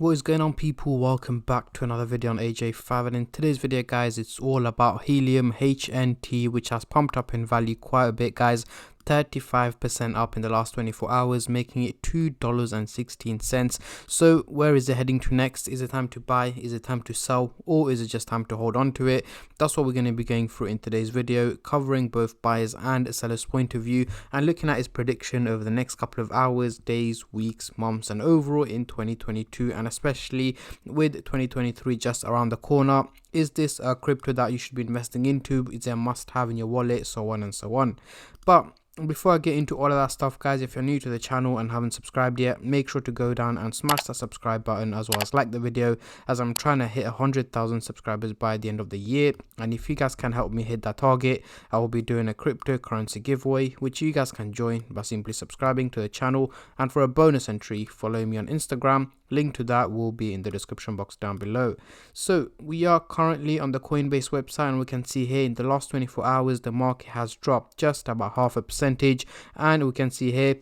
What is going on, people? Welcome back to another video on AJ5, and in today's video guys, it's all about Helium HNT, which has pumped up in value quite a bit guys. 35% up in the last 24 hours, making it $2.16. So where is it heading to next? Is it time to buy? Is it time to sell? Or is it just time to hold on to it? That's what we're going to be going through in today's video, covering both buyers and sellers point of view and looking at its prediction over the next couple of hours, days, weeks, months, and overall in 2022, and especially with 2023 just around the corner. Is this a crypto that you should be investing into? Is it a must have in your wallet? So on and so on. But before I get into all of that stuff guys, if you're new to the channel and haven't subscribed yet, make sure to go down and smash that subscribe button, as well as like the video, as I'm trying to hit 100,000 subscribers by the end of the year. And if you guys can help me hit that target, I will be doing a cryptocurrency giveaway, which you guys can join by simply subscribing to the channel. And for a bonus entry, follow me on Instagram. Link to that will be in the description box down below. So we are currently on the Coinbase website, and we can see here in the last 24 hours the market has dropped just about 0.5%, and we can see here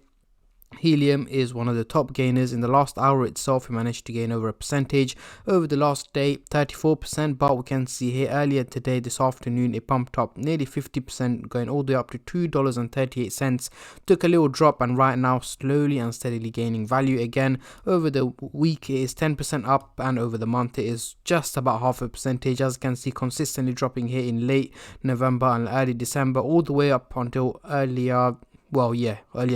Helium is one of the top gainers. In the last hour itself, we managed to gain over a percentage. Over the last day, 34%, but we can see here earlier today, this afternoon, it pumped up nearly 50%, going all the way up to $2.38. Took a little drop, and right now slowly and steadily gaining value again. Over the week it is 10% up, and over the month it is just about 0.5%, as you can see, consistently dropping here in late November and early December, all the way up until earlier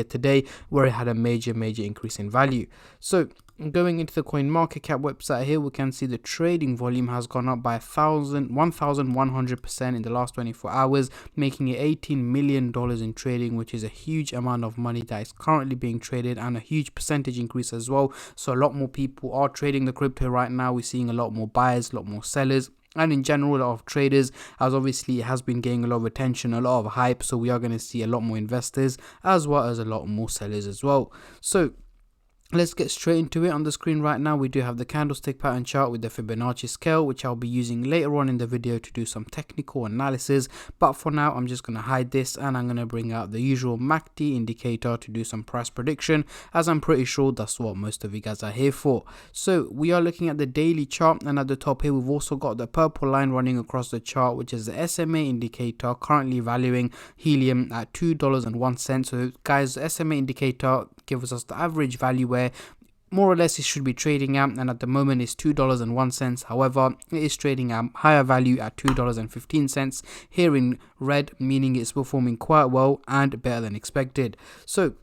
today, where it had a major increase in value. So going into the CoinMarketCap website here, we can see the trading volume has gone up by 1,100% in the last 24 hours, making it $18 million in trading, which is a huge amount of money that is currently being traded, and a huge percentage increase as well. So a lot more people are trading the crypto right now. We're seeing a lot more buyers, a lot more sellers, and in general a lot of traders, as obviously it has been getting a lot of attention, a lot of hype. So we are going to see a lot more investors as well as a lot more sellers as well. So let's get straight into it. On the screen right now we do have the candlestick pattern chart with the Fibonacci scale, which I'll be using later on in the video to do some technical analysis, but for now I'm just going to hide this, and I'm going to bring out the usual MACD indicator to do some price prediction, as I'm pretty sure that's what most of you guys are here for. So we are looking at the daily chart, and at the top here we've also got the purple line running across the chart, which is the SMA indicator, currently valuing Helium at $2.01. So guys, the SMA indicator gives us the average value where more or less it should be trading at, and at the moment it's $2.01. However, it is trading at higher value at $2.15 here in red, meaning it's performing quite well and better than expected. So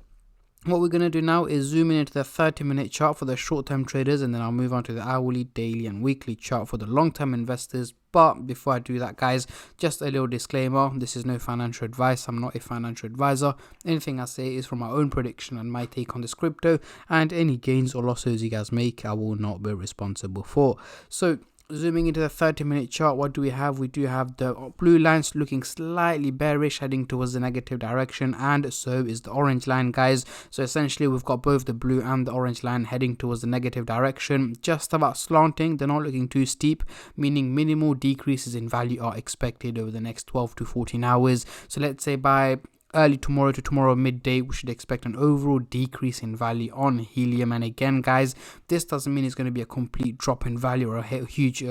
what we're going to do now is zoom in into the 30-minute chart for the short-term traders, and then I'll move on to the hourly, daily, and weekly chart for the long-term investors. But before I do that guys, just a little disclaimer: this is no financial advice. I'm not a financial advisor. Anything I say is from my own prediction and my take on this crypto, and any gains or losses you guys make, I will not be responsible for. So zooming into the 30-minute chart, what do we have? We do have the blue lines looking slightly bearish, heading towards the negative direction, and so is the orange line guys. So essentially we've got both the blue and the orange line heading towards the negative direction, just about slanting. They're not looking too steep, meaning minimal decreases in value are expected over the next 12 to 14 hours. So let's say by early tomorrow to tomorrow midday, we should expect an overall decrease in value on Helium. And again guys, this doesn't mean it's going to be a complete drop in value or a huge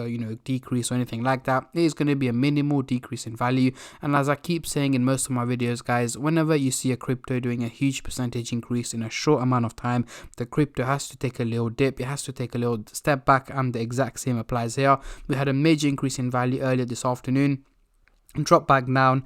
decrease or anything like that. It is going to be a minimal decrease in value. And as I keep saying in most of my videos guys, whenever you see a crypto doing a huge percentage increase in a short amount of time, the crypto has to take a little dip, it has to take a little step back, and the exact same applies here. We had a major increase in value earlier this afternoon, drop back down,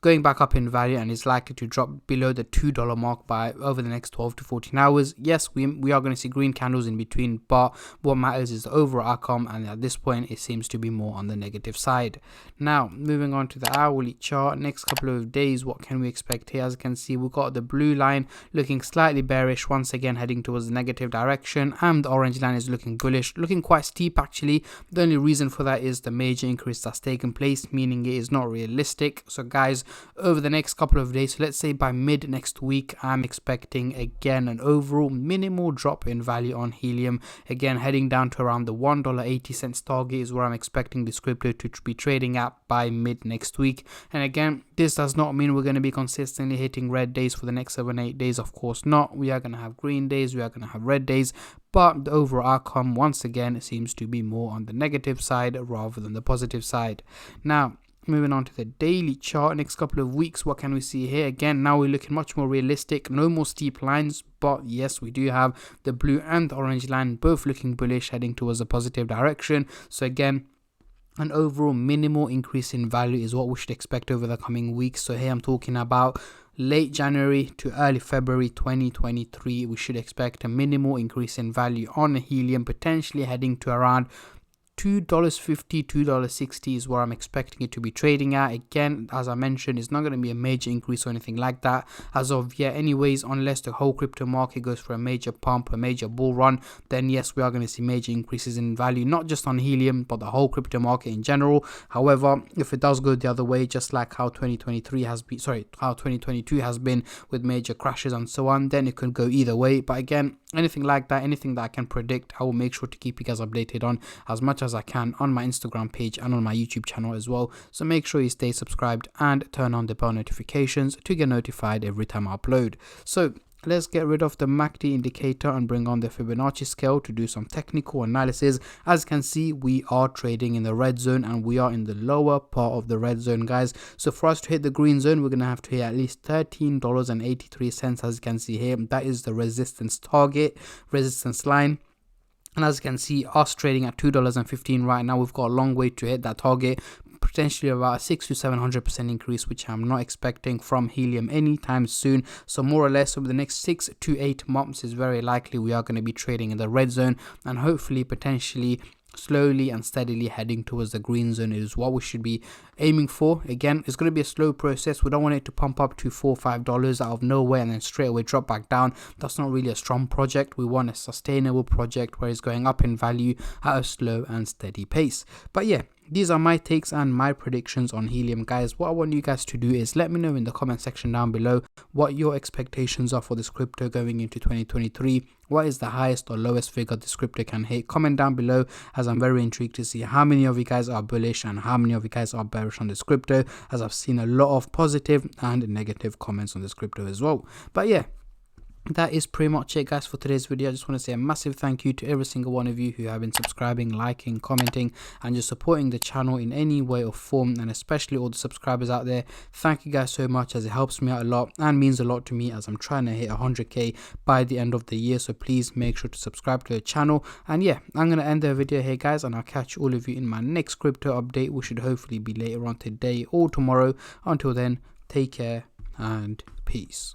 going back up in value, and is likely to drop below the $2 mark by over the next 12 to 14 hours. Yes, we are going to see green candles in between, but what matters is the overall outcome, and at this point it seems to be more on the negative side. Now moving on to the hourly chart, next couple of days, what can we expect here? As you can see, we've got the blue line looking slightly bearish, once again heading towards the negative direction, and the orange line is looking bullish, looking quite steep actually. The only reason for that is the major increase that's taken place, meaning it is not realistic. So guys, over the next couple of days. So let's say by mid next week, I'm expecting again an overall minimal drop in value on Helium. Again, heading down to around the $1.80 target is where I'm expecting this crypto to be trading at by mid next week. And again, this does not mean we're going to be consistently hitting red days for the next 7-8 days. Of course not. We are going to have green days, we are going to have red days, but the overall outcome once again seems to be more on the negative side rather than the positive side. Now, moving on to the daily chart, next couple of weeks, what can we see here? Again, now we're looking much more realistic, no more steep lines, but yes, we do have the blue and the orange line both looking bullish, heading towards a positive direction. So again, an overall minimal increase in value is what we should expect over the coming weeks. So here I'm talking about late January to early February 2023. We should expect a minimal increase in value on Helium, potentially heading to around $2.50, $2.60 is where I'm expecting it to be trading at. Again, as I mentioned, it's not going to be a major increase or anything like that as of yet anyways, unless the whole crypto market goes for a major pump, a major bull run. Then yes, we are going to see major increases in value, not just on Helium but the whole crypto market in general. However, if it does go the other way, just like how 2022 has been with major crashes and so on, then it could go either way. But again, anything like that, anything that I can predict, I will make sure to keep you guys updated on as much as I can on my Instagram page and on my YouTube channel as well. So make sure you stay subscribed and turn on the bell notifications to get notified every time I upload. So let's get rid of the MACD indicator and bring on the Fibonacci scale to do some technical analysis. As you can see, we are trading in the red zone and we are in the lower part of the red zone, guys. So for us to hit the green zone, we're going to have to hit at least $13.83. As you can see here, that is the resistance target, resistance line. And as you can see, us trading at $2.15 right now, we've got a long way to hit that target, potentially about a 600 to 700% increase, which I'm not expecting from Helium anytime soon. So more or less over the next 6 to 8 months is very likely we are going to be trading in the red zone, and hopefully potentially slowly and steadily heading towards the green zone is what we should be aiming for. Again, it's going to be a slow process. We don't want it to pump up to $4 or $5 out of nowhere and then straight away drop back down. That's not really a strong project. We want a sustainable project where it's going up in value at a slow and steady pace. But yeah, these are my takes and my predictions on Helium, guys. What I want you guys to do is let me know in the comment section down below what your expectations are for this crypto going into 2023. What is the highest or lowest figure this crypto can hit? Comment down below, as I'm very intrigued to see how many of you guys are bullish and how many of you guys are bearish on this crypto, as I've seen a lot of positive and negative comments on this crypto as well. But yeah, that is pretty much it, guys, for today's video. I just want to say a massive thank you to every single one of you who have been subscribing, liking, commenting, and just supporting the channel in any way or form, and especially all the subscribers out there. Thank you guys so much, as it helps me out a lot and means a lot to me, as I'm trying to hit 100k by the end of the year. So please make sure to subscribe to the channel. And yeah, I'm going to end the video here, guys, and I'll catch all of you in my next crypto update, which should hopefully be later on today or tomorrow. Until then, take care and peace.